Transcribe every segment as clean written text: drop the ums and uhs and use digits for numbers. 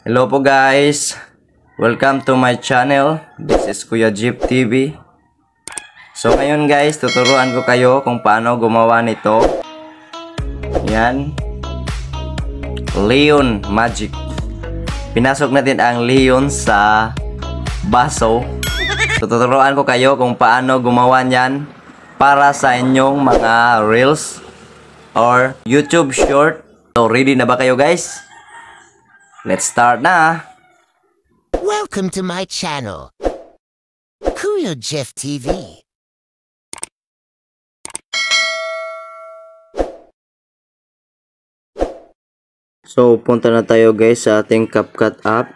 Hello po guys, welcome to my channel. This is Kuya Jeep TV. So ngayon guys, tuturuan ko kayo kung paano gumawa nito. Yan, Leon Magic. Pinasok natin ang Leon sa baso. So tuturuan ko kayo kung paano gumawa niyan para sa inyong mga reels or YouTube short. So ready na ba kayo guys? Let's start na! Welcome to my channel, Kuya Jeff TV. So, punta na tayo guys sa ating CapCut app.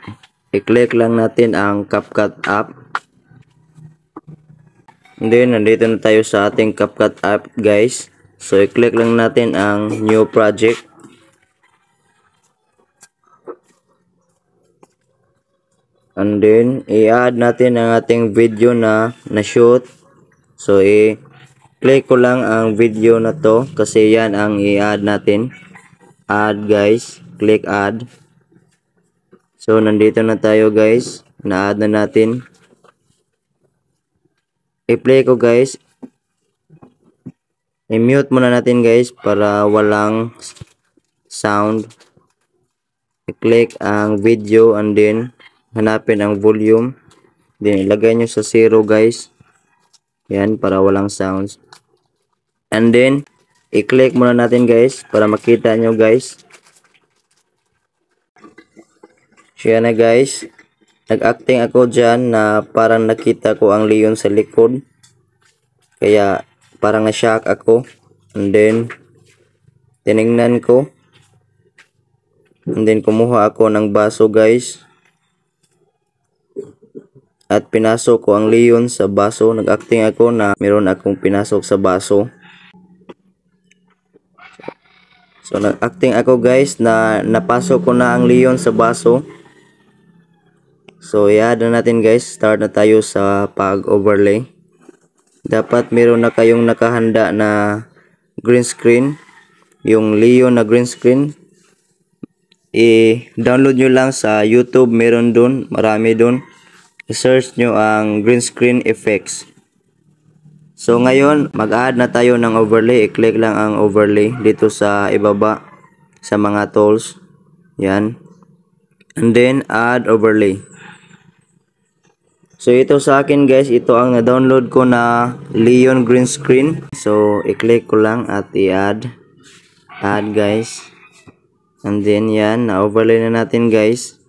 I-click lang natin ang CapCut app. And then, nandito na tayo sa ating CapCut app guys. So, i-click lang natin ang new project. And then, i-add natin ang ating video na shoot. So, i-click ko lang ang video na to kasi yan ang i-add natin. Add guys. Click add. So, nandito na tayo guys. Na-add na natin. I-play ko guys. I-mute muna natin guys para walang sound. I-click ang video and then hanapin ang volume. Then ilagay nyo sa 0 guys. Yan para walang sounds. And then i-click muna natin guys para makita nyo guys. So yan na guys. Nag-acting ako dyan na parang nakita ko ang Leon sa likod. Kaya parang na-shock ako. And then tinignan ko. And then kumuha ako ng baso guys. At pinasok ko ang Leon sa baso. Nag-acting ako na meron akong pinasok sa baso. So nag-acting ako guys na napasok ko na ang Leon sa baso. So i-add na natin guys. Start na tayo sa pag-overlay. Dapat meron na kayong nakahanda na green screen. Yung Leon na green screen. I-download nyo lang sa YouTube. Meron dun. Marami dun. I-search nyo ang green screen effects. So ngayon, mag-add na tayo ng overlay. I-click lang ang overlay dito sa ibaba sa mga tools. Yan. And then, add overlay. So ito sa akin guys, ito ang na-download ko na Leon green screen. So, i-click ko lang at i-add. Add guys. And then yan, na-overlay na natin guys.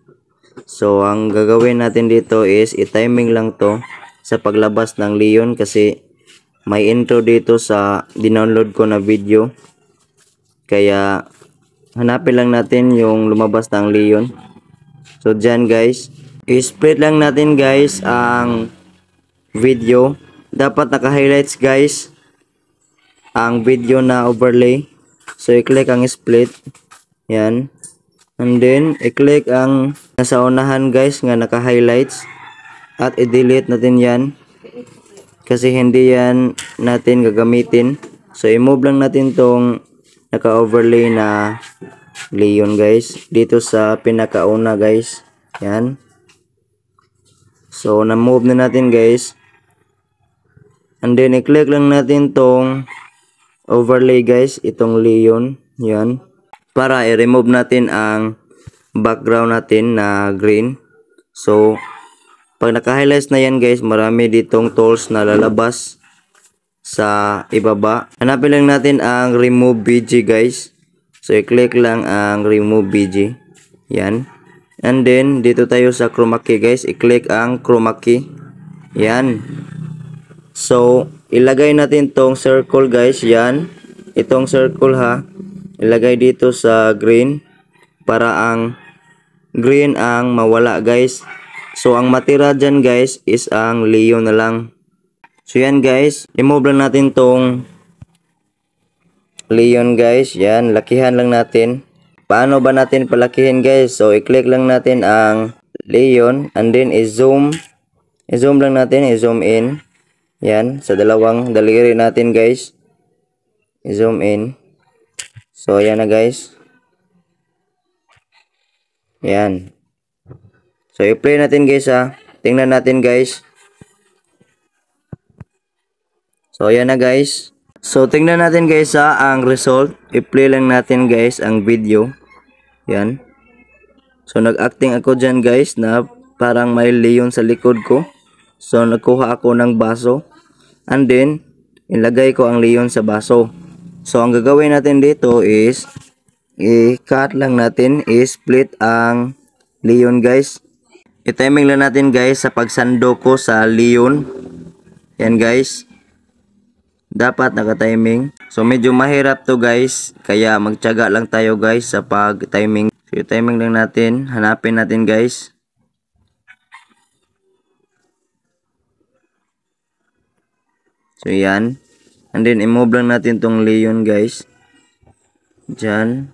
So, ang gagawin natin dito is i-timing lang to sa paglabas ng Leon kasi may intro dito sa dinownload ko na video. Kaya, hanapin lang natin yung lumabas ng Leon. So, dyan guys, i-split lang natin guys ang video. Dapat naka-highlights guys ang video na overlay. So, i-click ang split. Yan. And then, i-click ang nasa unahan guys nga naka-highlights. At i-delete natin yan. Kasi hindi yan natin gagamitin. So, i-move lang natin tong naka-overlay na Leon guys. Dito sa pinakauna guys. Yan. So, na-move na natin guys. And then, i-click lang natin tong overlay guys. Itong Leon. Yan. Para i-remove natin ang background natin na green. So, pag naka-highlights na yan guys, marami ditong tools na lalabas sa ibaba. Hanapin lang natin ang remove BG guys. So, i-click lang ang remove BG. Yan. And then, dito tayo sa chroma key guys. I-click ang chroma key. Yan. So, ilagay natin tong circle guys. Yan. Itong circle ha. Ilagay dito sa green para ang green ang mawala guys. So ang matira dyan guys is ang Leon na lang. So yan guys, i-move lang natin tong Leon guys. Yan, lakihan lang natin. Paano ba natin palakihin guys? So i-click lang natin ang Leon and then i-zoom. I-zoom lang natin, i-zoom in. Yan, sa dalawang daliri natin guys. I-zoom in. So, ayan na guys. Ayan. So i-play natin guys ha. Tingnan natin guys. So ayan na guys. So tingnan natin guys ha ang result. I-play lang natin guys ang video. Yan. So nag-acting ako dyan guys na parang may leon sa likod ko. So nagkuha ako ng baso. And then ilagay ko ang leon sa baso. So ang gagawin natin dito is i-cut lang natin, i-split ang leon guys. I-timing lang natin guys sa pagsando ko sa leon. Yan guys. Dapat naka-timing. So medyo mahirap to guys. Kaya magtiyaga lang tayo guys sa pag-timing. So i-timing lang natin. Hanapin natin guys. So yan. And then i-move lang natin tong leon guys. Diyan.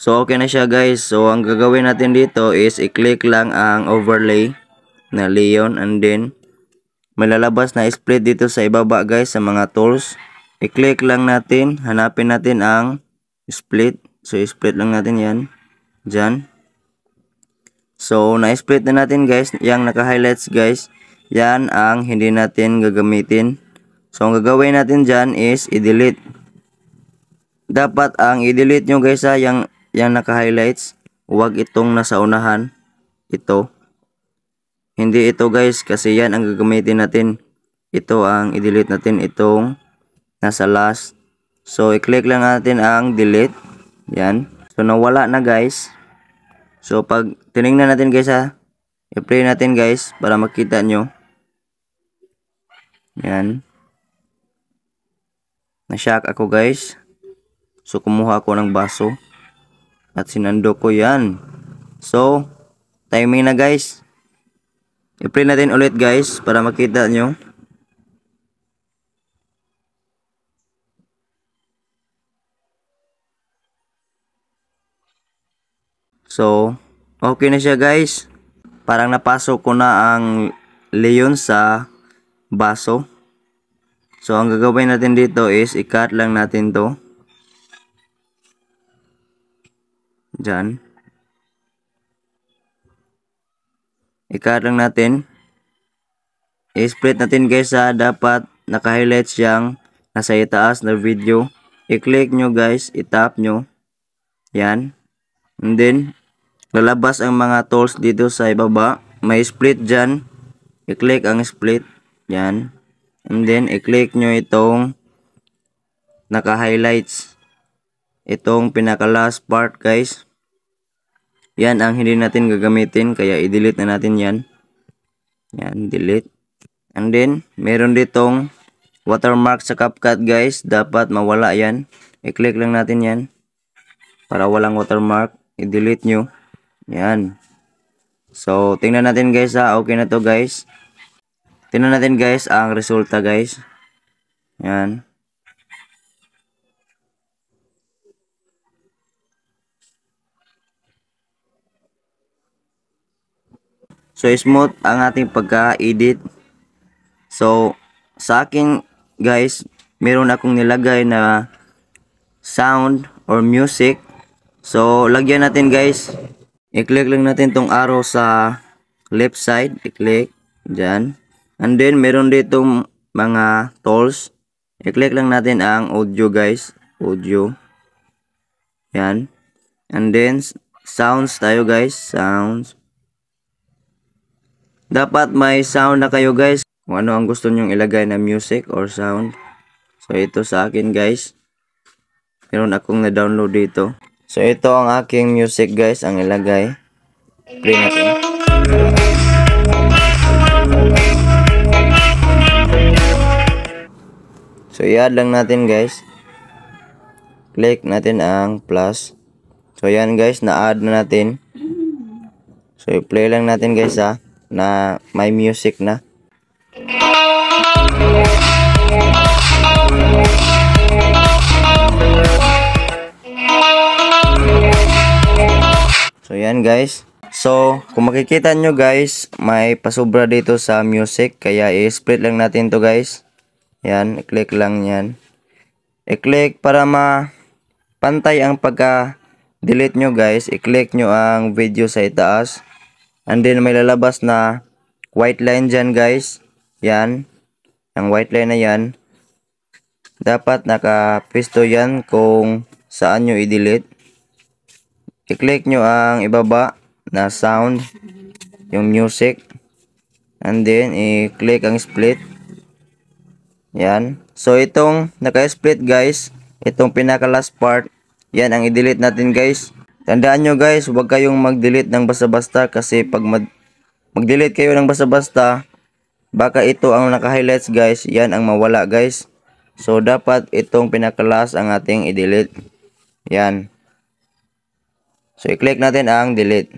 So okay na siya guys. So ang gagawin natin dito is i-click lang ang overlay na leon. And then may lalabas na split dito sa ibaba guys sa mga tools. I-click lang natin. Hanapin natin ang split. So i-split lang natin yan. Diyan. So na-split na natin guys. Yang naka-highlights guys. Yan ang hindi natin gagamitin. So ang gagawin natin dyan is i-delete. Dapat ang i-delete nyo guys ha, yung naka-highlights. Huwag itong nasa unahan. Ito. Hindi ito guys kasi yan ang gagamitin natin. Ito ang i-delete natin. Itong nasa last. So i-click lang natin ang delete. Yan. So nawala na guys. So pag tinignan natin guys ha, i-play natin guys para makita nyo. Yan. Na-shock ako guys. So kumuha ako ng baso. At sinando ko yan. So timing na guys. I-play natin ulit guys para makita nyo. So okay na siya guys. Parang napasok ko na ang leon sa baso. So ang gagawin natin dito is i-cut lang natin to. Diyan. I-cut lang natin. I-split natin guys ha. Dapat naka-highlights yang nasa itaas na video. I-click nyo guys. I-tap nyo. Yan. And then lalabas ang mga tools dito sa ibaba. May split dyan. I-click ang split. Yan. And then i-click nyo itong naka-highlights. Itong pinaka last part guys. Yan ang hindi natin gagamitin. Kaya i-delete na natin yan. Yan, delete. And then meron ditong watermark sa CapCut guys. Dapat mawala yan. I-click lang natin yan. Para walang watermark. I-delete nyo. Yan. So tingnan natin guys ha. Okay na to guys. Tingnan natin guys ang resulta guys. Yan. So smooth ang ating pagka-edit. So sa akin guys, meron akong nilagay na sound or music. So lagyan natin guys. I-click lang natin tong arrow sa left side. I-click. Diyan. And then meron ditong mga tools. I-click lang natin ang audio guys. Audio. Yan. And then sounds tayo guys. Sounds. Dapat may sound na kayo guys. Kung ano ang gusto nyong ilagay na music or sound. So ito sa akin guys. Meron akong na-download dito. So ito ang aking music guys. Ang ilagay. Play natin. So i-add lang natin guys. Click natin ang plus. So yan guys, na-add na natin. So i-play lang natin guys ha, na may music na. So yan guys. So kung makikita nyo guys, may pasobra dito sa music. Kaya i-split lang natin to guys. Yan, i-click lang yan. I-click para pantay ang pagka-delete nyo guys. I-click nyo ang video sa itaas. And then may lalabas na white line dyan guys. Yan. Ang white line na yan. Dapat nakapisto yan kung saan nyo i-delete. I-click nyo ang ibaba na sound, yung music. And then i-click ang split. Yan. So itong naka-split guys, itong pinaka last part, yan ang i-delete natin guys. Tandaan nyo guys, huwag kayong mag-delete ng basta-basta kasi pag mag-delete kayo ng basta-basta, baka ito ang naka-highlights guys, yan ang mawala guys. So dapat itong pinaka last ang ating i-delete. Yan. So i-click natin ang delete.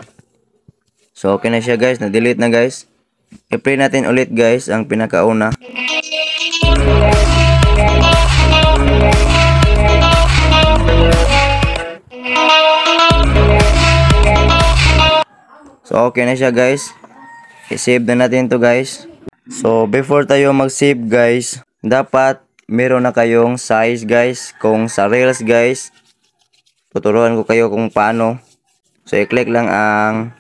So okay na siya guys, na-delete na guys. I-play natin ulit guys ang pinakauna. So okay na siya guys. I-save na natin to guys. So before tayo mag-save guys, dapat meron na kayong size guys. Kung sa Reels guys, tuturuan ko kayo kung paano. So i-click lang ang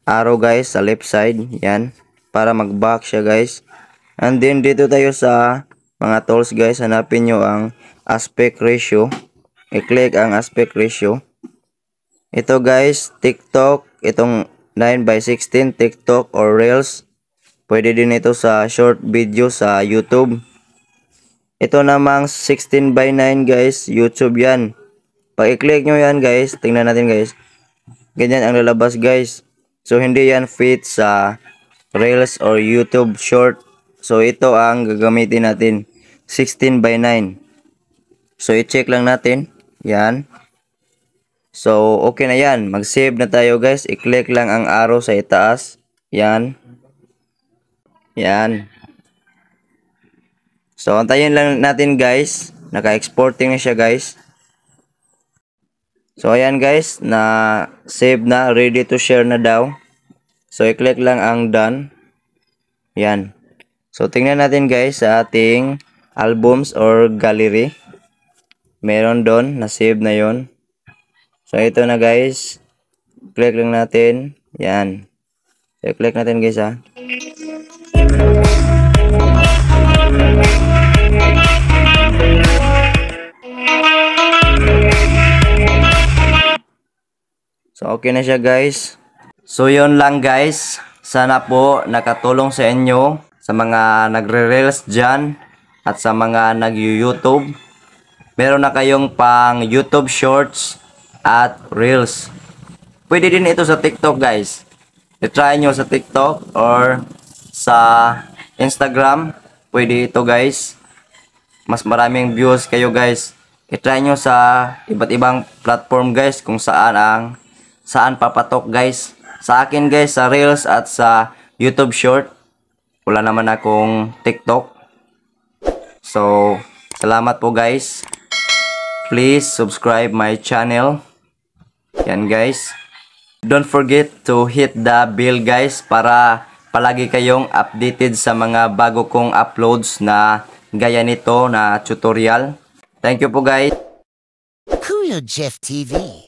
arrow guys sa left side. Yan. Para mag-back siya guys. And then dito tayo sa mga tools guys. Hanapin nyo ang aspect ratio. I-click ang aspect ratio. Ito guys, TikTok. Itong 9:16 TikTok or Reels. Pwede din ito sa short video sa YouTube. Ito namang 16:9 guys, YouTube yan. Pag i-click nyo yan guys, tingnan natin guys. Ganyan ang lalabas guys. So hindi yan fit sa Reels or YouTube short. So ito ang gagamitin natin, 16:9. So i-check lang natin. Yan. So okay na yan. Mag-save na tayo guys. I-click lang ang arrow sa itaas. Yan. Yan. So antayin lang natin guys. Naka-exporting na siya guys. So ayan guys, na save na, ready to share na daw. So i-click lang ang done. Yan. So tingnan natin guys sa ating albums or gallery. Meron doon, na save na yon. So ito na guys. Click lang natin. Yan. So click natin guys ha. So okay na siya guys. So yun lang guys. Sana po nakatulong sa inyo, sa mga nagre-reels dyan at sa mga nag-YouTube. Meron na kayong pang YouTube Shorts at Reels. Pwede din ito sa TikTok guys. I-try nyo sa TikTok or sa Instagram. Pwede ito guys. Mas maraming views kayo guys. I-try nyo sa iba't ibang platform guys kung saan papatok guys. Sa akin guys, sa Reels at sa YouTube Short. Wala naman akong TikTok. So, salamat po guys. Please subscribe my channel. Yan guys. Don't forget to hit the bell guys para palagi kayong updated sa mga bago kong uploads na gaya nito na tutorial. Thank you po guys. Kuya Jeff TV.